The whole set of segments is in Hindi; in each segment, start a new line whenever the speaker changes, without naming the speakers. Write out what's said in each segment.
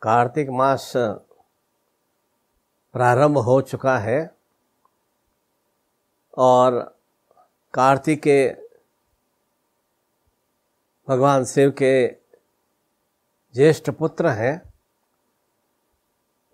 कार्तिक मास प्रारंभ हो चुका है और कार्तिक के भगवान शिव के ज्येष्ठ पुत्र हैं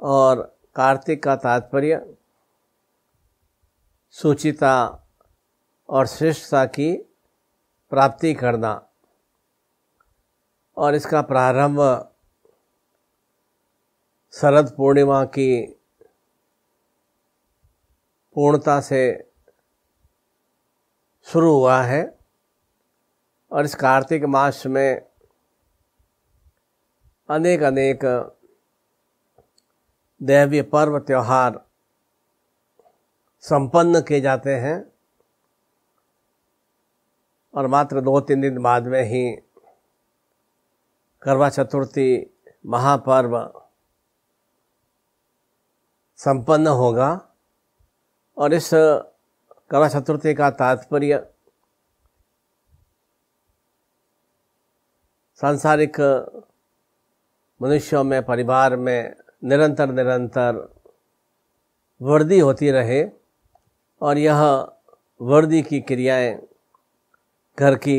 और कार्तिक का तात्पर्य सुचिता और श्रेष्ठता की प्राप्ति करना और इसका प्रारंभ शरद पूर्णिमा की पूर्णता से शुरू हुआ है और इस कार्तिक मास में अनेक अनेक दैवीय पर्व त्योहार संपन्न किए जाते हैं और मात्र 2-3 दिन बाद में ही करवा चतुर्थी महापर्व संपन्न होगा। और इस करवा चतुर्थी का तात्पर्य सांसारिक मनुष्यों में, परिवार में निरंतर वृद्धि होती रहे और यह वृद्धि की क्रियाएं घर की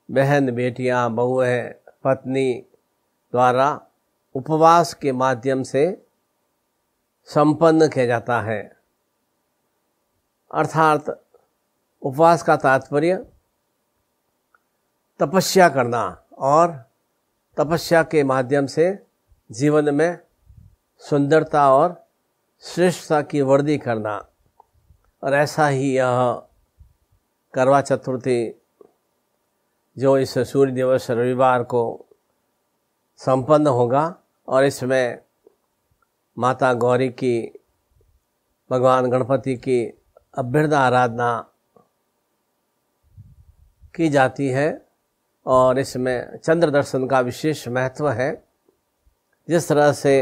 बहन, बेटियां, बहुएं, पत्नी द्वारा उपवास के माध्यम से संपन्न किया जाता है। अर्थात उपवास का तात्पर्य तपस्या करना और तपस्या के माध्यम से जीवन में सुंदरता और श्रेष्ठता की वृद्धि करना। और ऐसा ही यह करवा चतुर्थी जो इस सूर्य दिवस रविवार को संपन्न होगा और इसमें माता गौरी की, भगवान गणपति की अभ्यर्थ आराधना की जाती है और इसमें चंद्र दर्शन का विशेष महत्व है। जिस तरह से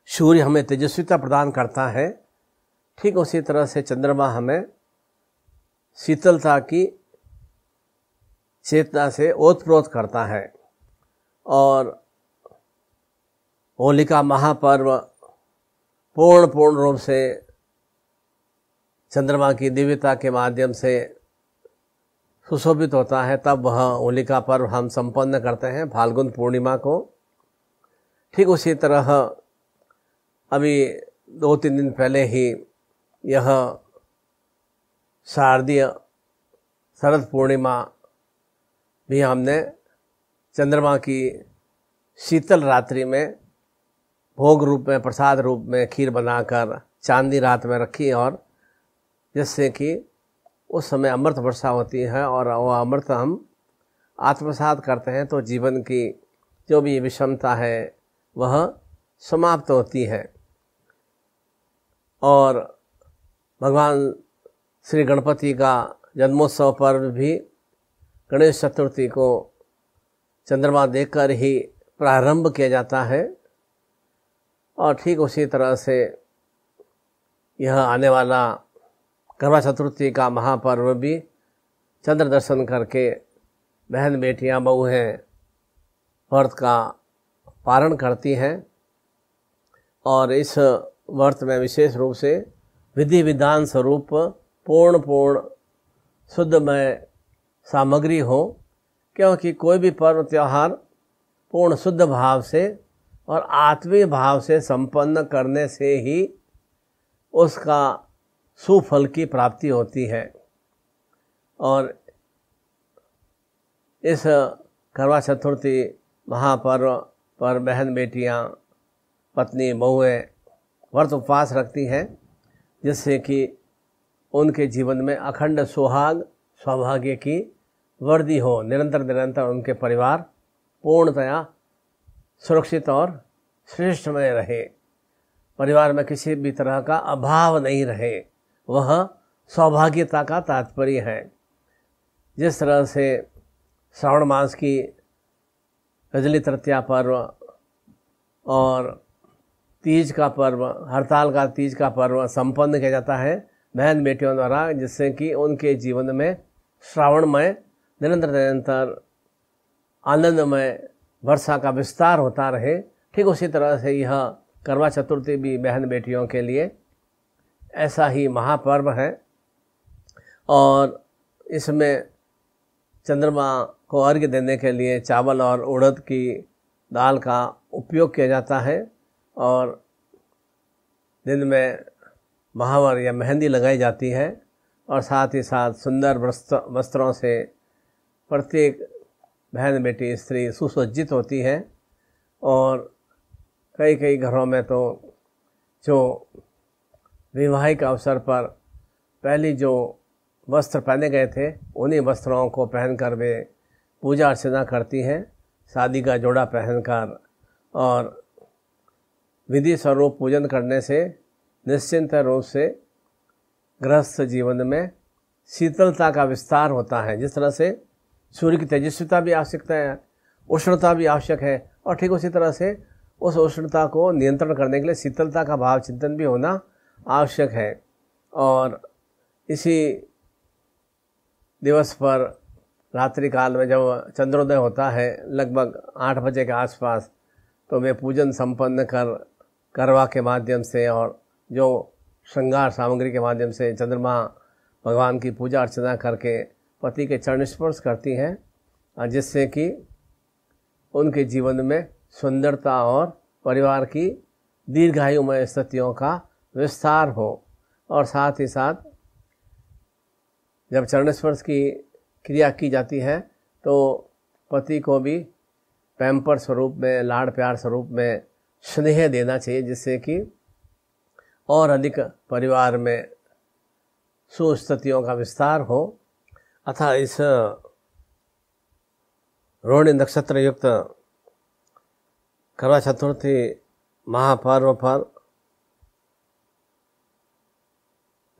सूर्य हमें तेजस्विता प्रदान करता है, ठीक उसी तरह से चंद्रमा हमें शीतलता की चेतना से ओतप्रोत करता है। और होलिका महापर्व पूर्ण रूप से चंद्रमा की दिव्यता के माध्यम से सुशोभित होता है, तब वह होलिका पर्व हम संपन्न करते हैं फाल्गुन पूर्णिमा को। ठीक उसी तरह अभी 2-3 दिन पहले ही यह शारदीय शरद पूर्णिमा भी हमने चंद्रमा की शीतल रात्रि में भोग रूप में, प्रसाद रूप में खीर बनाकर चांदी रात में रखी और जिससे कि उस समय अमृत वर्षा होती है और वह अमृत हम आत्मसात करते हैं तो जीवन की जो भी विषमता है वह समाप्त होती है। और भगवान श्री गणपति का जन्मोत्सव पर्व भी गणेश चतुर्थी को चंद्रमा देखकर ही प्रारंभ किया जाता है और ठीक उसी तरह से यह आने वाला करवा चतुर्थी का महापर्व भी चंद्र दर्शन करके बहन, बेटियां, बहुएं व्रत का पारण करती हैं और इस व्रत में विशेष रूप से विधि विधान स्वरूप पूर्ण शुद्धमय सामग्री हो, क्योंकि कोई भी पर्व त्योहार पूर्ण शुद्ध भाव से और आत्मीय भाव से संपन्न करने से ही उसका सुफल की प्राप्ति होती है। और इस करवा चतुर्थी महापर्व पर बहन, बेटियां, पत्नी, बहुएं व्रत उपवास रखती हैं जिससे कि उनके जीवन में अखंड सुहाग सौभाग्य की वृद्धि हो, निरंतर उनके परिवार पूर्णतया सुरक्षित और श्रेष्ठमय रहे, परिवार में किसी भी तरह का अभाव नहीं रहे, वह सौभाग्यता का तात्पर्य है। जिस तरह से श्रावण मास की रजनी तृतीया पर्व और तीज का पर्व, हड़ताल का तीज का पर्व संपन्न किया जाता है बहन बेटियों द्वारा, जिससे कि उनके जीवन में श्रावणमय निरंतर आनंदमय वर्षा का विस्तार होता रहे। ठीक उसी तरह से यह करवा चतुर्थी भी बहन बेटियों के लिए ऐसा ही महापर्व है और इसमें चंद्रमा को अर्घ्य देने के लिए चावल और उड़द की दाल का उपयोग किया जाता है और दिन में महावर या मेहंदी लगाई जाती है और साथ ही साथ सुंदर वस्त्रों से प्रत्येक बहन बेटी स्त्री सुसज्जित होती है और कई कई घरों में तो जो वैवाहिक अवसर पर पहली जो वस्त्र पहने गए थे उन्हीं वस्त्रों को पहनकर वे पूजा अर्चना करती हैं, शादी का जोड़ा पहनकर। और विधि स्वरूप पूजन करने से निश्चिंत रूप से गृहस्थ जीवन में शीतलता का विस्तार होता है। जिस तरह से सूर्य की तेजस्विता भी आवश्यकता है, उष्णता भी आवश्यक है और ठीक उसी तरह से उस उष्णता को नियंत्रण करने के लिए शीतलता का भाव चिंतन भी होना आवश्यक है। और इसी दिवस पर रात्रि काल में जब चंद्रोदय होता है लगभग 8 बजे के आसपास, तो वे पूजन संपन्न कर करवा के माध्यम से और जो श्रृंगार सामग्री के माध्यम से चंद्रमा भगवान की पूजा अर्चना करके पति के चरण स्पर्श करती हैं, जिससे कि उनके जीवन में सुंदरता और परिवार की दीर्घायुमय स्थितियों का विस्तार हो। और साथ ही साथ जब चरण स्पर्श की क्रिया की जाती है तो पति को भी पैम्पर स्वरूप में, लाड़ प्यार स्वरूप में स्नेह देना चाहिए, जिससे कि और अधिक परिवार में सुस्थितियों का विस्तार हो। अतः इस रोहिणी नक्षत्र युक्त करवा चतुर्थी महापर्व पर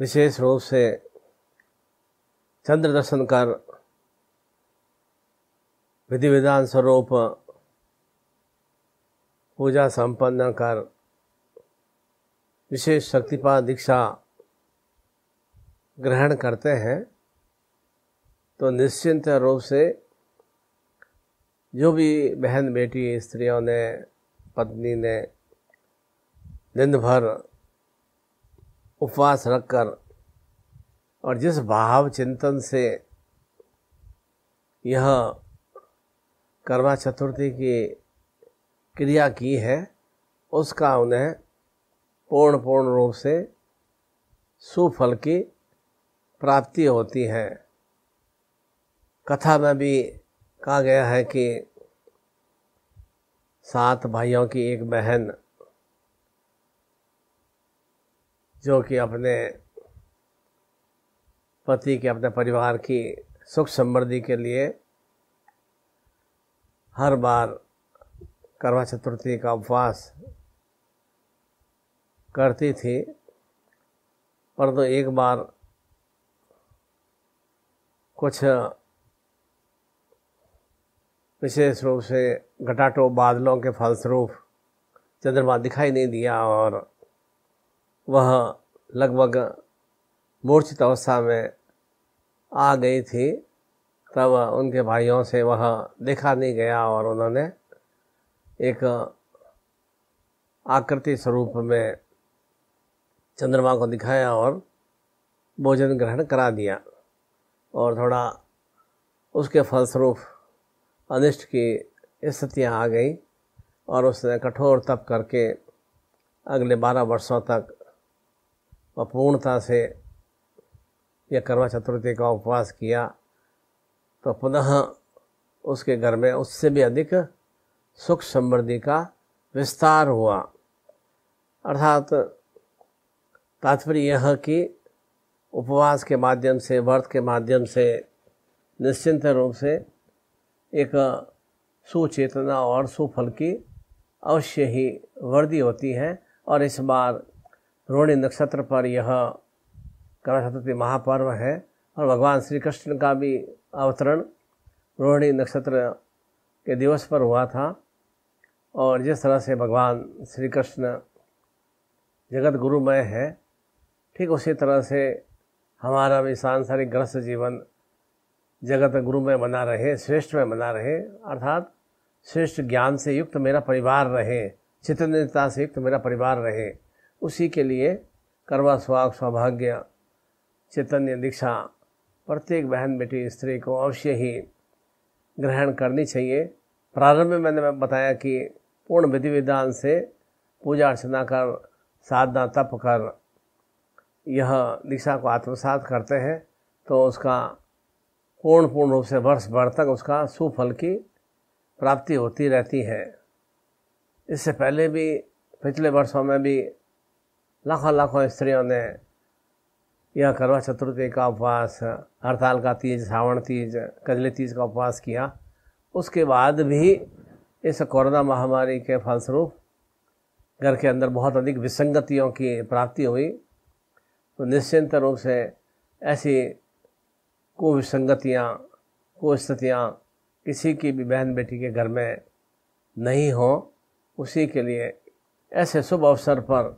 विशेष रूप से चंद्र दर्शन कर विधि विधान स्वरूप पूजा संपन्न कर विशेष शक्तिपात दीक्षा ग्रहण करते हैं तो निश्चिंत रूप से जो भी बहन बेटी स्त्रियों ने, पत्नी ने दिन भर उपवास रखकर और जिस भाव चिंतन से यह करवा चतुर्थी की क्रिया की है उसका उन्हें पूर्ण रूप से सुफल की प्राप्ति होती है। कथा में भी कहा गया है कि 7 भाइयों की एक बहन जो कि अपने पति के, अपने परिवार की सुख समृद्धि के लिए हर बार करवा चतुर्थी का उपवास करती थी, परंतु एक बार कुछ विशेष रूप से घटाटो बादलों के फलस्वरूप चंद्रमा दिखाई नहीं दिया और वह लगभग मूर्छित अवस्था में आ गई थी। तब उनके भाइयों से वह देखा नहीं गया और उन्होंने एक आकृति स्वरूप में चंद्रमा को दिखाया और भोजन ग्रहण करा दिया और थोड़ा उसके फलस्वरूप अनिष्ट की स्थितियाँ आ गई और उसने कठोर तप करके अगले 12 वर्षों तक वह पूर्णता से यह करवा चतुर्थी का उपवास किया। तो पुनः उसके घर में उससे भी अधिक सुख समृद्धि का विस्तार हुआ। अर्थात तात्पर्य यह कि उपवास के माध्यम से, व्रत के माध्यम से निश्चिंत रूप से एक सुचेतना और सुफल की अवश्य ही वृद्धि होती है। और इस बार रोहिणी नक्षत्र पर यह करवा चतुर्थी महापर्व है और भगवान श्री कृष्ण का भी अवतरण रोहिणी नक्षत्र के दिवस पर हुआ था। और जिस तरह से भगवान श्री कृष्ण जगत गुरुमय है, ठीक उसी तरह से हमारा भी सांसारिक गृहस्थ जीवन जगत गुरु में बना रहे, श्रेष्ठ में बना रहे, अर्थात श्रेष्ठ ज्ञान से युक्त मेरा परिवार रहे, चैतन्यता से युक्त मेरा परिवार रहे, उसी के लिए करवा सुहाग सौभाग्य चैतन्य दीक्षा प्रत्येक बहन बेटी स्त्री को अवश्य ही ग्रहण करनी चाहिए। प्रारंभ में मैंने बताया कि पूर्ण विधि विधान से पूजा अर्चना कर, साधना तप कर यह दीक्षा को आत्मसात करते हैं तो उसका पूर्ण रूप से वर्ष भर तक उसका सुफल की प्राप्ति होती रहती है। इससे पहले भी पिछले वर्षों में भी लाखों स्त्रियों ने यह करवा चतुर्थी का उपवास, हड़ताल का तीज, श्रावण तीज, कजली तीज का उपवास किया। उसके बाद भी इस कोरोना महामारी के फलस्वरूप घर के अंदर बहुत अधिक विसंगतियों की प्राप्ति हुई। तो निश्चिंत रूप से ऐसी कुविसंगतियाँ, कुस्थितियाँ किसी की भी बहन बेटी के घर में नहीं हो, उसी के लिए ऐसे शुभ अवसर पर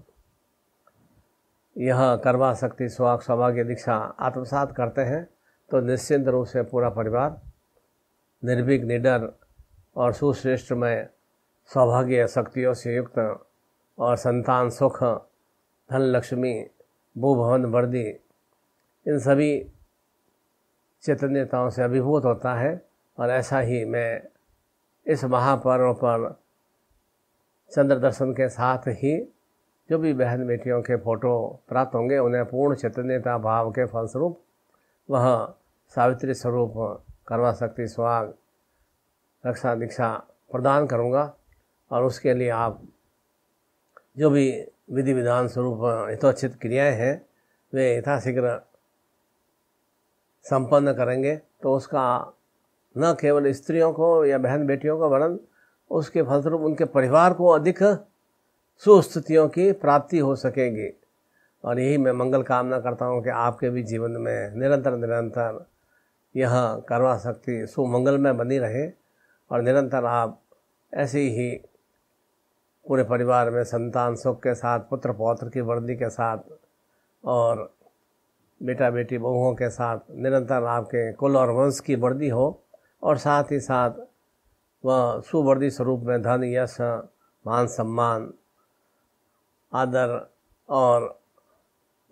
यह करवा शक्ति सुहाग सौभाग्य दीक्षा आत्मसात करते हैं तो निश्चिंत रूप से पूरा परिवार निर्भीक, निडर और सुश्रेष्ठमय सौभाग्य शक्तियों से युक्त और संतान सुख, धन लक्ष्मी, भूभवन वर्दी इन सभी चैतन्यताओं से अभिभूत होता है। और ऐसा ही मैं इस महापर्व पर चंद्र दर्शन के साथ ही जो भी बहन बेटियों के फोटो प्राप्त होंगे उन्हें पूर्ण चैतन्यता भाव के फलस्वरूप वह सावित्री स्वरूप करवा शक्ति सुहाग रक्षा दीक्षा प्रदान करूँगा। और उसके लिए आप जो भी विधि विधान स्वरूप हितोचित क्रियाएं हैं वे यथाशीघ्र संपन्न करेंगे तो उसका न केवल स्त्रियों को या बहन बेटियों को वरन उसके फलस्वरूप उनके परिवार को अधिक सुस्थितियों की प्राप्ति हो सकेगी। और यही मैं मंगल कामना करता हूँ कि आपके भी जीवन में निरंतर यह करवा शक्ति सुमंगलमय बनी रहे और निरंतर आप ऐसे ही पूरे परिवार में संतान सुख के साथ, पुत्र पौत्र की वृद्धि के साथ और बेटा बेटी बहुओं के साथ निरंतर आपके कुल और वंश की वृद्धि हो और साथ ही साथ वह सुवृद्धि स्वरूप में धन, यश, मान सम्मान, आदर और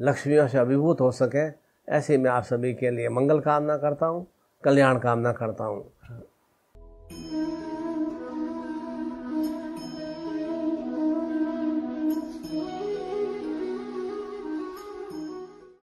लक्ष्मियों से अभिभूत हो सके। ऐसे मैं आप सभी के लिए मंगल कामना करता हूँ, कल्याण कामना करता हूँ।